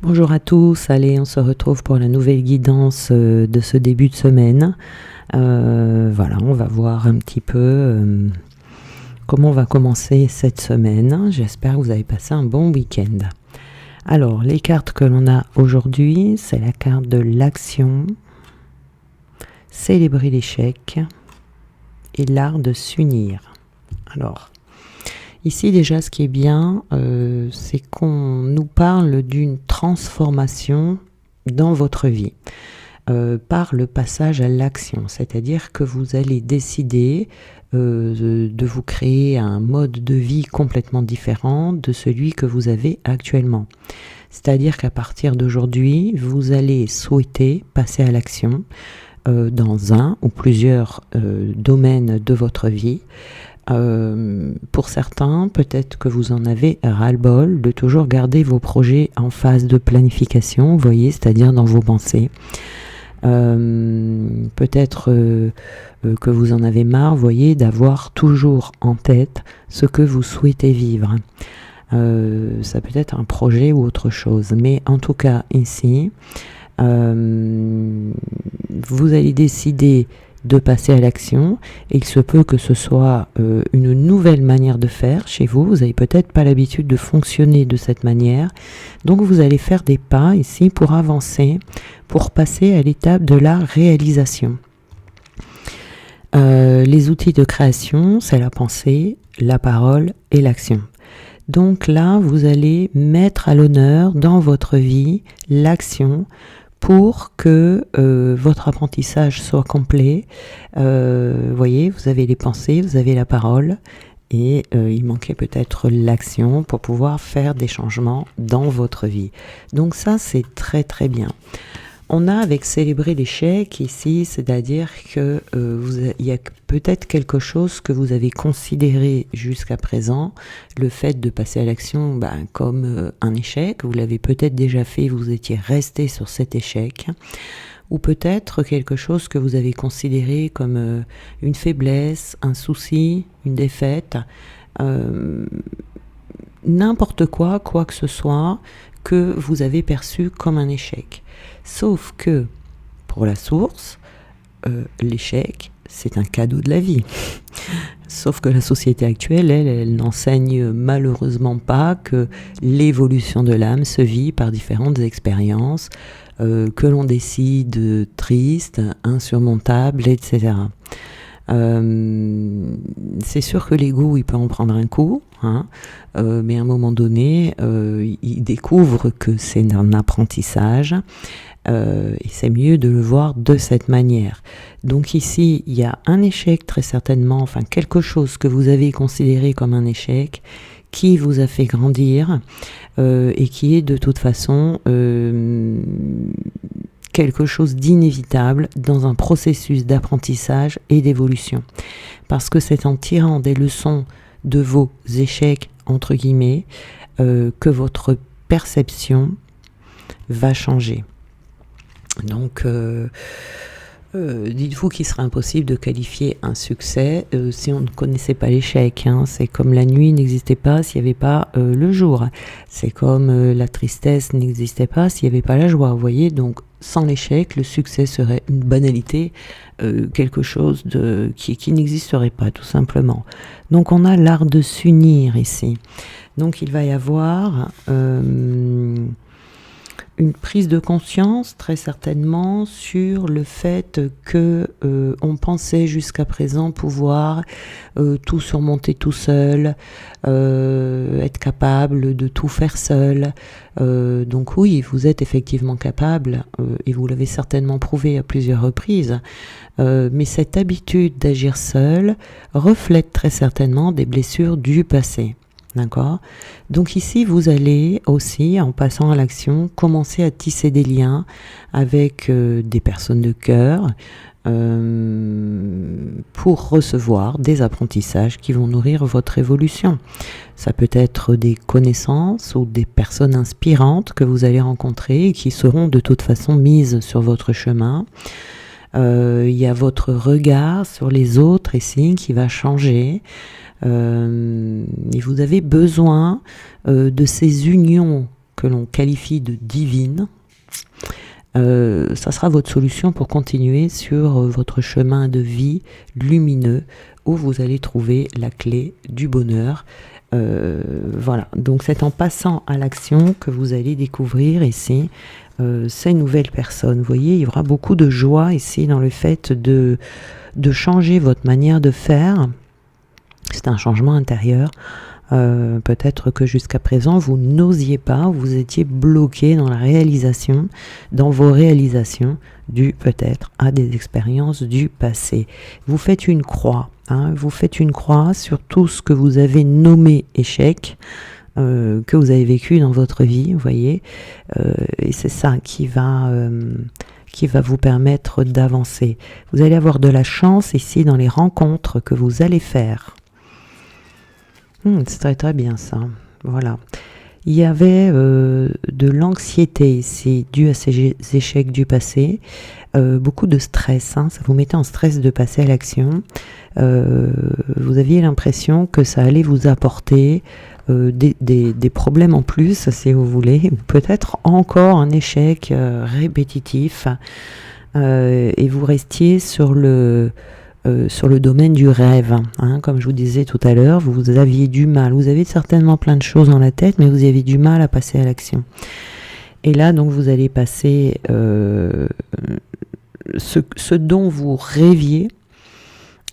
Bonjour à tous, allez, on se retrouve pour la nouvelle guidance de ce début de semaine. Voilà, on va voir un petit peu comment on va commencer cette semaine. J'espère que vous avez passé un bon week-end. Alors, les cartes que l'on a aujourd'hui, c'est la carte de l'action, célébrer l'échec et l'art de s'unir. Alors, ici déjà ce qui est bien, c'est qu'on nous parle d'une transformation dans votre vie par le passage à l'action. C'est-à-dire que vous allez décider de vous créer un mode de vie complètement différent de celui que vous avez actuellement. C'est-à-dire qu'à partir d'aujourd'hui, vous allez souhaiter passer à l'action dans un ou plusieurs domaines de votre vie. Pour certains, peut-être que vous en avez ras-le-bol de toujours garder vos projets en phase de planification, vous voyez, c'est-à-dire dans vos pensées. Peut-être que vous en avez marre, vous voyez, d'avoir toujours en tête ce que vous souhaitez vivre. Ça peut être un projet ou autre chose, mais en tout cas ici, vous allez décider de passer à l'action, et il se peut que ce soit une nouvelle manière de faire chez vous. Vous n'avez peut-être pas l'habitude de fonctionner de cette manière, donc vous allez faire des pas ici pour avancer, pour passer à l'étape de la réalisation. Les outils de création, c'est la pensée, la parole et l'action. Donc là, vous allez mettre à l'honneur dans votre vie l'action pour que votre apprentissage soit complet. Voyez, vous avez les pensées, vous avez la parole, et il manquait peut-être l'action pour pouvoir faire des changements dans votre vie. Donc ça, c'est très très bien. On a avec célébrer l'échec ici, c'est-à-dire que il y a peut-être quelque chose que vous avez considéré jusqu'à présent, le fait de passer à l'action comme un échec. Vous l'avez peut-être déjà fait, vous étiez resté sur cet échec, ou peut-être quelque chose que vous avez considéré comme une faiblesse, un souci, une défaite, n'importe quoi, quoi que ce soit, que vous avez perçu comme un échec. Sauf que, pour la source, l'échec, c'est un cadeau de la vie. Sauf que la société actuelle, elle n'enseigne malheureusement pas que l'évolution de l'âme se vit par différentes expériences, que l'on décide tristes, insurmontables, etc. C'est sûr que l'ego, il peut en prendre un coup, mais à un moment donné, il découvre que c'est un apprentissage, et c'est mieux de le voir de cette manière. Donc ici, il y a un échec très certainement, enfin quelque chose que vous avez considéré comme un échec, qui vous a fait grandir, et qui est de toute façon quelque chose d'inévitable dans un processus d'apprentissage et d'évolution. Parce que c'est en tirant des leçons de vos échecs, entre guillemets, que votre perception va changer. Donc, dites-vous qu'il serait impossible de qualifier un succès si on ne connaissait pas l'échec. C'est comme la nuit n'existait pas s'il n'y avait pas le jour. C'est comme la tristesse n'existait pas s'il n'y avait pas la joie. Vous voyez, donc sans l'échec, le succès serait une banalité, quelque chose qui n'existerait pas, tout simplement. Donc on a l'art de s'unir ici. Donc il va y avoir une prise de conscience très certainement sur le fait que on pensait jusqu'à présent pouvoir tout surmonter tout seul, être capable de tout faire seul. Donc oui, vous êtes effectivement capable, et vous l'avez certainement prouvé à plusieurs reprises, mais cette habitude d'agir seul reflète très certainement des blessures du passé. D'accord ? Donc ici, vous allez aussi, en passant à l'action, commencer à tisser des liens avec des personnes de cœur pour recevoir des apprentissages qui vont nourrir votre évolution. Ça peut être des connaissances ou des personnes inspirantes que vous allez rencontrer et qui seront de toute façon mises sur votre chemin. Il y a votre regard sur les autres ici qui va changer. Et vous avez besoin de ces unions que l'on qualifie de divine, ça sera votre solution pour continuer sur votre chemin de vie lumineux où vous allez trouver la clé du bonheur. Voilà, donc c'est en passant à l'action que vous allez découvrir ici ces nouvelles personnes. Vous voyez, il y aura beaucoup de joie ici dans le fait de changer votre manière de faire. C'est un changement intérieur. Peut-être que jusqu'à présent vous n'osiez pas, vous étiez bloqué dans la réalisation, dans vos réalisations dues peut-être à des expériences du passé. Vous faites une croix, vous faites une croix sur tout ce que vous avez nommé échec, que vous avez vécu dans votre vie, vous voyez, et c'est ça qui va vous permettre d'avancer. Vous allez avoir de la chance ici dans les rencontres que vous allez faire. C'est très très bien ça, voilà. Il y avait de l'anxiété ici, due à ces échecs du passé, beaucoup de stress, ça vous mettait en stress de passer à l'action. Vous aviez l'impression que ça allait vous apporter des problèmes en plus, si vous voulez, ou peut-être encore un échec répétitif, et vous restiez sur le domaine du rêve, comme je vous disais tout à l'heure, vous aviez du mal, vous avez certainement plein de choses dans la tête, mais vous avez du mal à passer à l'action. Et là, donc, vous allez passer ce dont vous rêviez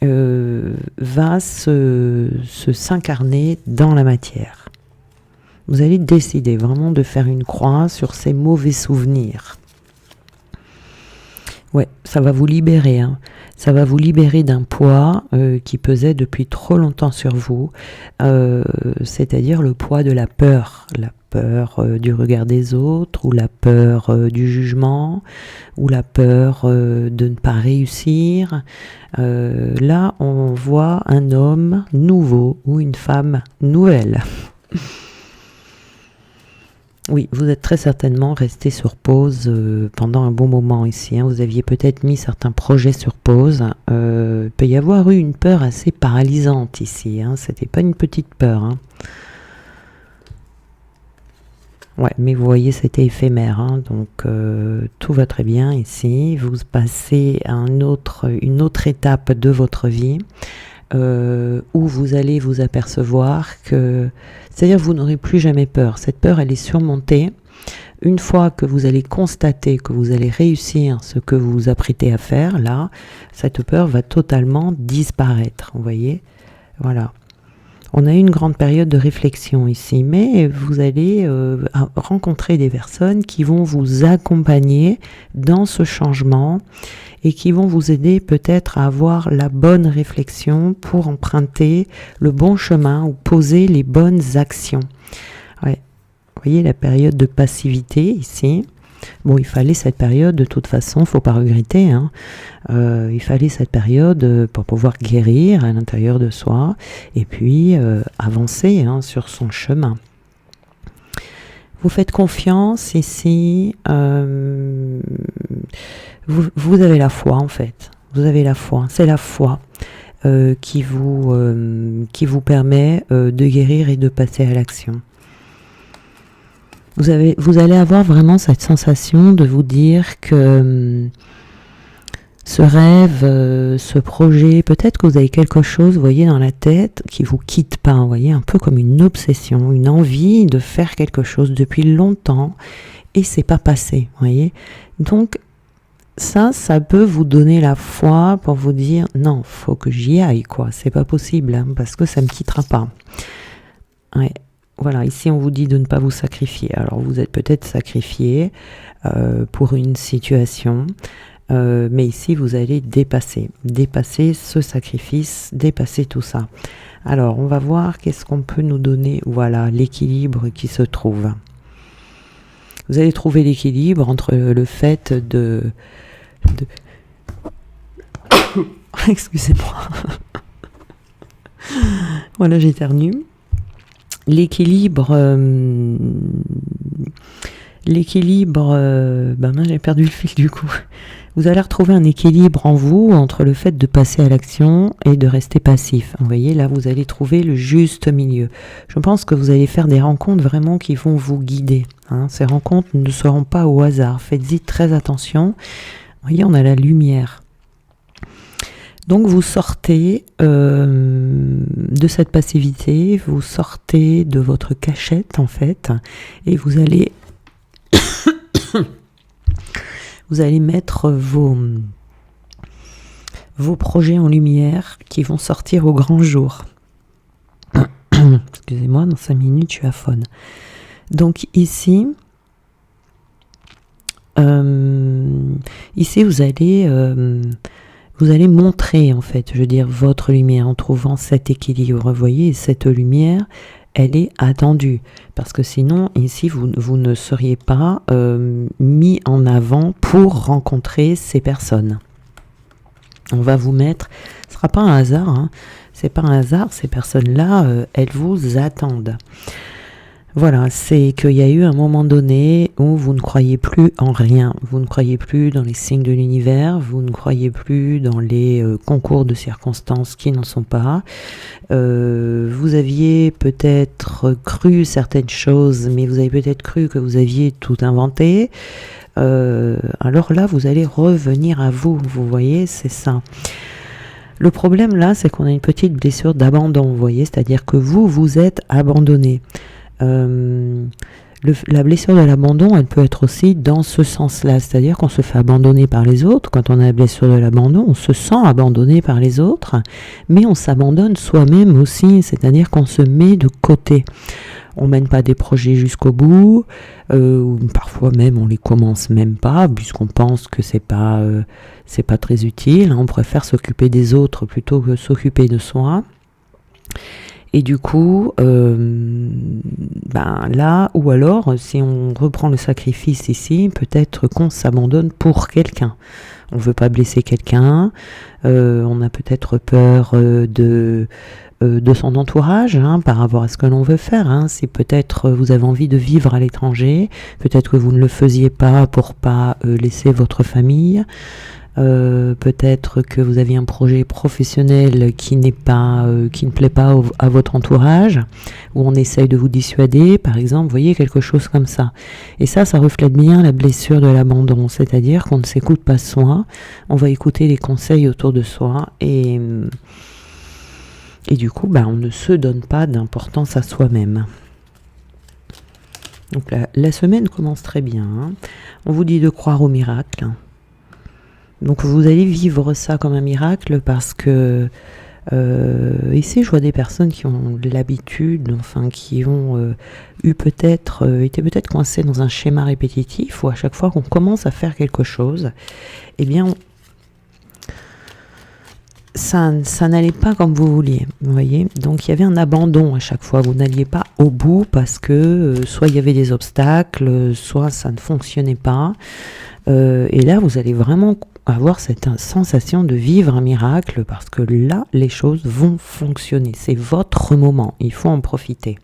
va s'incarner dans la matière. Vous allez décider vraiment de faire une croix sur ces mauvais souvenirs. Ouais, ça va vous libérer, Ça va vous libérer d'un poids qui pesait depuis trop longtemps sur vous, c'est-à-dire le poids de la peur du regard des autres, ou la peur du jugement, ou la peur de ne pas réussir. Là, on voit un homme nouveau ou une femme nouvelle. Oui, vous êtes très certainement resté sur pause pendant un bon moment ici. Vous aviez peut-être mis certains projets sur pause. Il peut y avoir eu une peur assez paralysante ici. C'était pas une petite peur. Ouais, mais vous voyez, c'était éphémère. Donc tout va très bien ici. Vous passez à une autre étape de votre vie. Où vous allez vous apercevoir que, c'est-à-dire vous n'aurez plus jamais peur. Cette peur, elle est surmontée. Une fois que vous allez constater que vous allez réussir ce que vous vous apprêtez à faire, là, cette peur va totalement disparaître. Vous voyez ? Voilà. On a eu une grande période de réflexion ici, mais vous allez rencontrer des personnes qui vont vous accompagner dans ce changement et qui vont vous aider peut-être à avoir la bonne réflexion pour emprunter le bon chemin ou poser les bonnes actions. Ouais. Vous voyez la période de passivité ici. Bon, il fallait cette période, de toute façon, faut pas regretter. Il fallait cette période pour pouvoir guérir à l'intérieur de soi et puis avancer sur son chemin. Vous faites confiance ici. Vous avez la foi en fait. Vous avez la foi. C'est la foi qui vous permet de guérir et de passer à l'action. Vous allez avoir vraiment cette sensation de vous dire que ce rêve, ce projet, peut-être que vous avez quelque chose, vous voyez, dans la tête qui vous quitte pas, vous voyez, un peu comme une obsession, une envie de faire quelque chose depuis longtemps et c'est pas passé, vous voyez. Donc ça peut vous donner la foi pour vous dire non, faut que j'y aille, quoi, c'est pas possible, parce que ça me quittera pas. Ouais. Voilà, ici on vous dit de ne pas vous sacrifier. Alors vous êtes peut-être sacrifié pour une situation, mais ici vous allez dépasser ce sacrifice, dépasser tout ça. Alors on va voir qu'est-ce qu'on peut nous donner, voilà, l'équilibre qui se trouve. Vous allez trouver l'équilibre entre le fait de... Excusez-moi. Voilà, j'éternue. L'équilibre L'équilibre, j'ai perdu le fil du coup. Vous allez retrouver un équilibre en vous entre le fait de passer à l'action et de rester passif. Vous voyez, là, vous allez trouver le juste milieu. Je pense que vous allez faire des rencontres vraiment qui vont vous guider. Ces rencontres ne seront pas au hasard. Faites-y très attention. Vous voyez, on a la lumière. Donc, vous sortez de cette passivité, vous sortez de votre cachette, en fait, et vous allez mettre vos projets en lumière qui vont sortir au grand jour. Excusez-moi, dans 5 minutes, je suis à faune. Donc ici, vous allez montrer, en fait, je veux dire, votre lumière en trouvant cet équilibre. Vous voyez, cette lumière, elle est attendue. Parce que sinon, ici, vous ne seriez pas mis en avant pour rencontrer ces personnes. On va vous mettre, ce ne sera pas un hasard, c'est pas un hasard, ces personnes-là, elles vous attendent. Voilà, c'est qu'il y a eu un moment donné où vous ne croyez plus en rien, vous ne croyez plus dans les signes de l'univers, vous ne croyez plus dans les concours de circonstances qui n'en sont pas. Vous aviez peut-être cru certaines choses, mais vous avez peut-être cru que vous aviez tout inventé. Alors là, vous allez revenir à vous, vous voyez, c'est ça. Le problème là, c'est qu'on a une petite blessure d'abandon, vous voyez, c'est-à-dire que vous êtes abandonné. La blessure de l'abandon, elle peut être aussi dans ce sens-là, c'est-à-dire qu'on se fait abandonner par les autres. Quand on a la blessure de l'abandon, on se sent abandonné par les autres, mais on s'abandonne soi-même aussi, c'est-à-dire qu'on se met de côté. On mène pas des projets jusqu'au bout, ou parfois même on les commence même pas, puisqu'on pense que c'est pas très utile. On préfère s'occuper des autres plutôt que s'occuper de soi. Et du coup, là, ou alors, si on reprend le sacrifice ici, peut-être qu'on s'abandonne pour quelqu'un. On ne veut pas blesser quelqu'un, on a peut-être peur de son entourage par rapport à ce que l'on veut faire. Si peut-être vous avez envie de vivre à l'étranger, peut-être que vous ne le faisiez pas pour pas laisser votre famille. Peut-être que vous aviez un projet professionnel qui ne plaît pas à votre entourage, où on essaye de vous dissuader, par exemple, vous voyez, quelque chose comme ça. Et ça reflète bien la blessure de l'abandon, c'est-à-dire qu'on ne s'écoute pas soi, on va écouter les conseils autour de soi, et du coup, on ne se donne pas d'importance à soi-même. Donc la semaine commence très bien. On vous dit de croire au miracle. Donc vous allez vivre ça comme un miracle parce que ici je vois des personnes qui ont l'habitude, qui ont été peut-être coincées dans un schéma répétitif où à chaque fois qu'on commence à faire quelque chose, eh bien ça n'allait pas comme vous vouliez, vous voyez. Donc il y avait un abandon à chaque fois, vous n'alliez pas au bout parce que soit il y avait des obstacles, soit ça ne fonctionnait pas. Et là vous allez vraiment avoir cette sensation de vivre un miracle parce que là les choses vont fonctionner, c'est votre moment, il faut en profiter.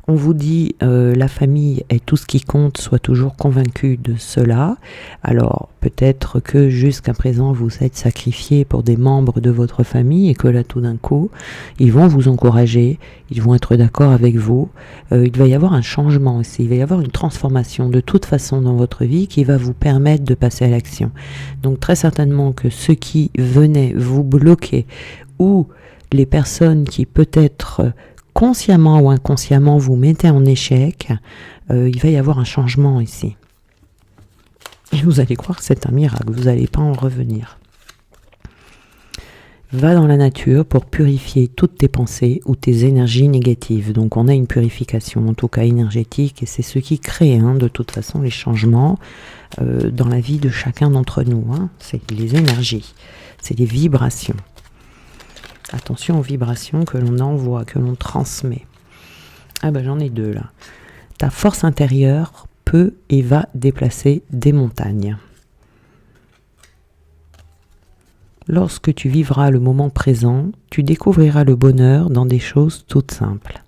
On vous dit la famille est tout ce qui compte, sois toujours convaincu de cela. Alors peut-être que jusqu'à présent vous êtes sacrifié pour des membres de votre famille et que là tout d'un coup ils vont vous encourager, ils vont être d'accord avec vous. Il va y avoir un changement aussi, il va y avoir une transformation de toute façon dans votre vie qui va vous permettre de passer à l'action. Donc très certainement que ceux qui venaient vous bloquer ou les personnes qui peut-être consciemment ou inconsciemment vous mettez en échec, il va y avoir un changement ici. Et vous allez croire que c'est un miracle, vous n'allez pas en revenir. Va dans la nature pour purifier toutes tes pensées ou tes énergies négatives. Donc on a une purification, en tout cas énergétique, et c'est ce qui crée de toute façon les changements dans la vie de chacun d'entre nous. C'est les énergies, c'est les vibrations. Attention aux vibrations que l'on envoie, que l'on transmet. J'en ai deux là. Ta force intérieure peut et va déplacer des montagnes. Lorsque tu vivras le moment présent, tu découvriras le bonheur dans des choses toutes simples.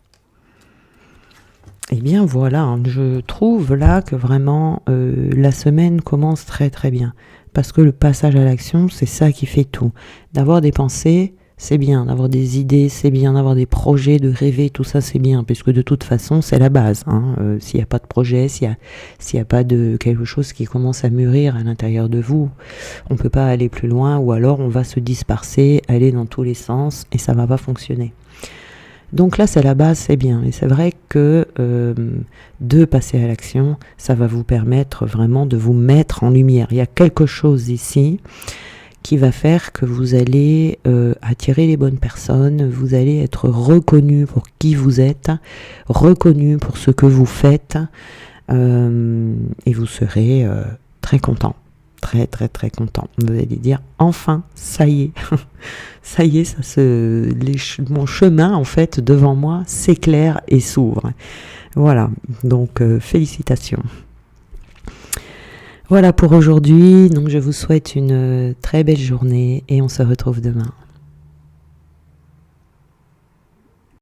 Eh bien voilà, hein, je trouve là que vraiment la semaine commence très très bien. Parce que le passage à l'action, c'est ça qui fait tout. D'avoir des pensées, c'est bien. D'avoir des idées, c'est bien. D'avoir des projets, de rêver, tout ça, c'est bien. Puisque de toute façon, c'est la base. Hein. S'il n'y a pas de projet, s'il y a pas de quelque chose qui commence à mûrir à l'intérieur de vous, on ne peut pas aller plus loin. Ou alors on va se disperser, aller dans tous les sens et ça ne va pas fonctionner. Donc là, c'est la base, c'est bien. Et c'est vrai que de passer à l'action, ça va vous permettre vraiment de vous mettre en lumière. Il y a quelque chose ici qui va faire que vous allez attirer les bonnes personnes, vous allez être reconnu pour qui vous êtes, reconnu pour ce que vous faites, et vous serez très content. Très très très content. Vous allez dire enfin ça y est, ça y est, mon chemin en fait devant moi s'éclaire et s'ouvre. Voilà, donc félicitations. Voilà pour aujourd'hui. Donc je vous souhaite une très belle journée et on se retrouve demain.